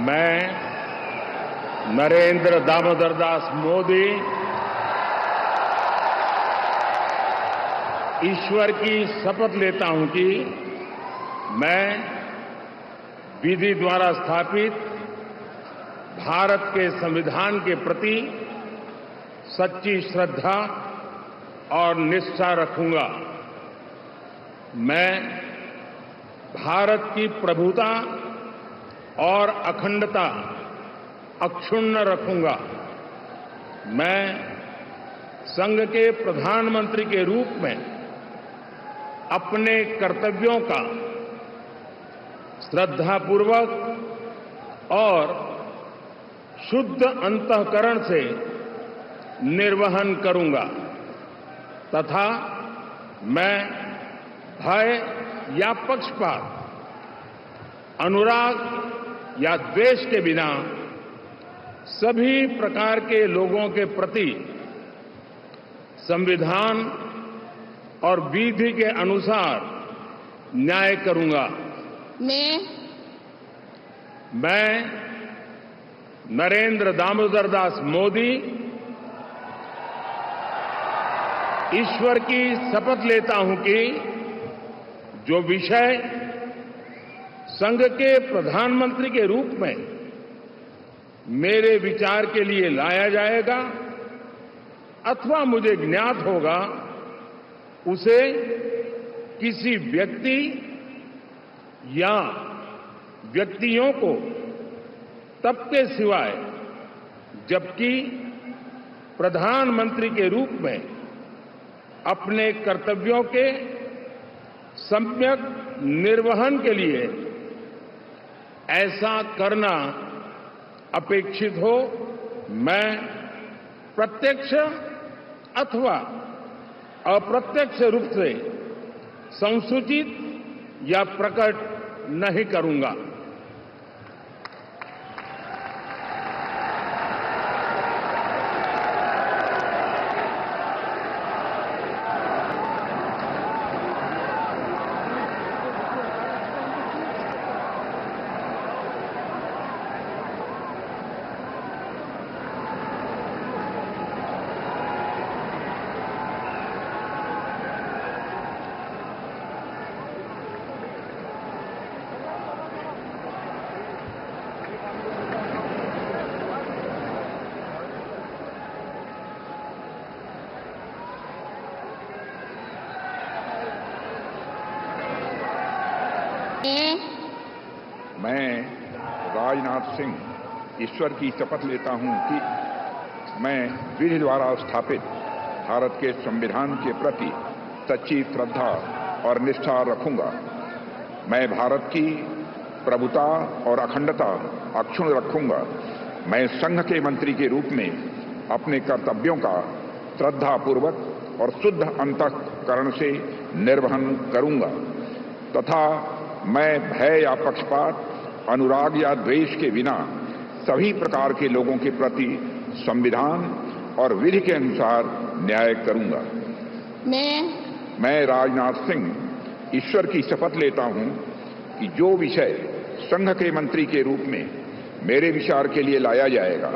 मैं नरेंद्र दामोदर दास मोदी ईश्वर की शपथ लेता हूं कि मैं विधि द्वारा स्थापित भारत के संविधान के प्रति सच्ची श्रद्धा और निष्ठा रखूंगा। मैं भारत की प्रभुता और अखंडता अक्षुण्ण रखूंगा। मैं संघ के प्रधानमंत्री के रूप में अपने कर्तव्यों का श्रद्धापूर्वक और शुद्ध अंतःकरण से निर्वहन करूंगा तथा मैं भय या पक्षपात, अनुराग या द्वेष के बिना सभी प्रकार के लोगों के प्रति संविधान और विधि के अनुसार न्याय करूंगा। मैं नरेंद्र दामोदर दास मोदी ईश्वर की शपथ लेता हूं कि जो विषय संघ के प्रधानमंत्री के रूप में मेरे विचार के लिए लाया जाएगा अथवा मुझे ज्ञात होगा, उसे किसी व्यक्ति या व्यक्तियों को तब के सिवाय जबकि प्रधानमंत्री के रूप में अपने कर्तव्यों के सम्यक निर्वहन के लिए ऐसा करना अपेक्षित हो, मैं प्रत्यक्ष अथवा अप्रत्यक्ष रूप से संसूचित या प्रकट नहीं करूंगा। मैं राजनाथ सिंह ईश्वर की शपथ लेता हूं कि मैं विधि द्वारा स्थापित भारत के संविधान के प्रति सच्ची श्रद्धा और निष्ठा रखूंगा। मैं भारत की प्रभुता और अखंडता अक्षुण्ण रखूंगा। मैं संघ के मंत्री के रूप में अपने कर्तव्यों का श्रद्धापूर्वक और शुद्ध अंतःकरण से निर्वहन करूंगा तथा मैं भय या पक्षपात, अनुराग या द्वेष के बिना सभी प्रकार के लोगों के प्रति संविधान और विधि के अनुसार न्याय करूंगा। मैं राजनाथ सिंह ईश्वर की शपथ लेता हूं कि जो विषय संघ के मंत्री के रूप में मेरे विचार के लिए लाया जाएगा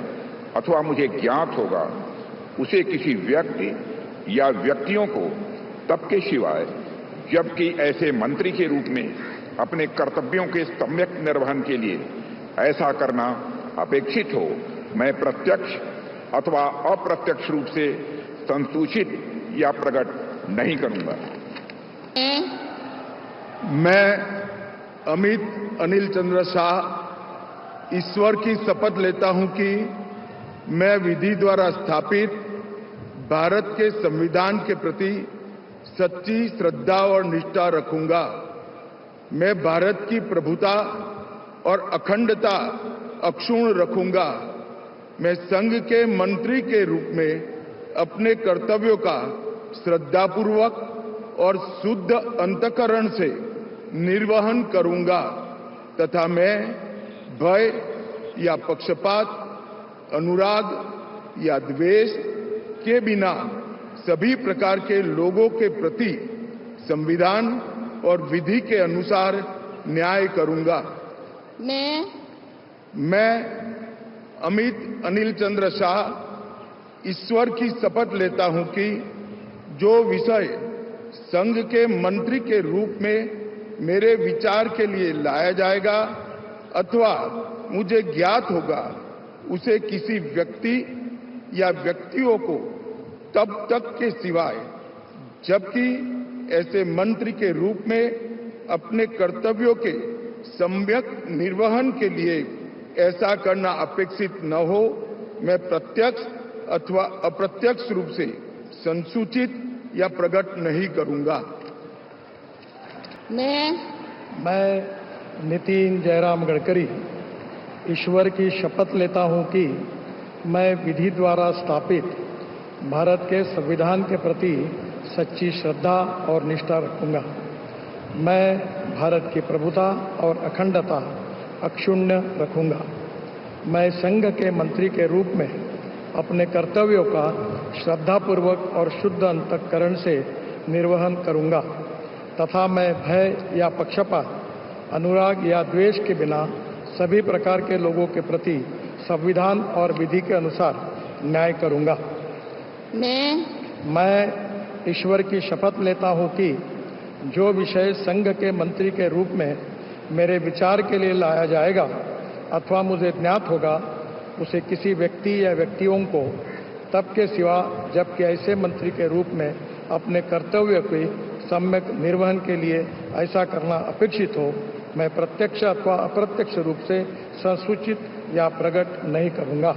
अथवा मुझे ज्ञात होगा, उसे किसी व्यक्ति या व्यक्तियों को तब के सिवाय जबकि ऐसे मंत्री के रूप में अपने कर्तव्यों के सम्यक निर्वहन के लिए ऐसा करना अपेक्षित हो, मैं प्रत्यक्ष अथवा अप्रत्यक्ष रूप से संसूचित या प्रकट नहीं करूंगा। मैं अमित अनिल चंद्र शाह ईश्वर की शपथ लेता हूं कि मैं विधि द्वारा स्थापित भारत के संविधान के प्रति सच्ची श्रद्धा और निष्ठा रखूंगा। मैं भारत की प्रभुता और अखंडता अक्षुण्ण रखूंगा। मैं संघ के मंत्री के रूप में अपने कर्तव्यों का श्रद्धापूर्वक और शुद्ध अंतःकरण से निर्वहन करूंगा तथा मैं भय या पक्षपात, अनुराग या द्वेष के बिना सभी प्रकार के लोगों के प्रति संविधान और विधि के अनुसार न्याय करूंगा। मैं अमित अनिल चंद्र शाह ईश्वर की शपथ लेता हूं कि जो विषय संघ के मंत्री के रूप में मेरे विचार के लिए लाया जाएगा अथवा मुझे ज्ञात होगा उसे किसी व्यक्ति या व्यक्तियों को तब तक के सिवाय जबकि ऐसे मंत्री के रूप में अपने कर्तव्यों के सम्यक निर्वहन के लिए ऐसा करना अपेक्षित न हो मैं प्रत्यक्ष अथवा अप्रत्यक्ष रूप से संसूचित या प्रकट नहीं करूंगा। मैं नितिन जयराम गडकरी ईश्वर की शपथ लेता हूं कि मैं विधि द्वारा स्थापित भारत के संविधान के प्रति सच्ची श्रद्धा और निष्ठा रखूंगा। मैं भारत की प्रभुता और अखंडता अक्षुण्ण रखूंगा। मैं संघ के मंत्री के रूप में अपने कर्तव्यों का श्रद्धापूर्वक और शुद्ध अंतःकरण से निर्वहन करूंगा तथा मैं भय या पक्षपात, अनुराग या द्वेष के बिना सभी प्रकार के लोगों के प्रति संविधान और विधि के अनुसार न्याय करूंगा। मैं ईश्वर की शपथ लेता हूं कि जो विषय संघ के मंत्री के रूप में मेरे विचार के लिए लाया जाएगा अथवा मुझे ज्ञात होगा उसे किसी व्यक्ति या व्यक्तियों को तब के सिवा जबकि ऐसे मंत्री के रूप में अपने कर्तव्य के सम्यक निर्वहन के लिए ऐसा करना अपेक्षित हो मैं प्रत्यक्ष अथवा अप्रत्यक्ष रूप से संसूचित या प्रकट नहीं करूंगा।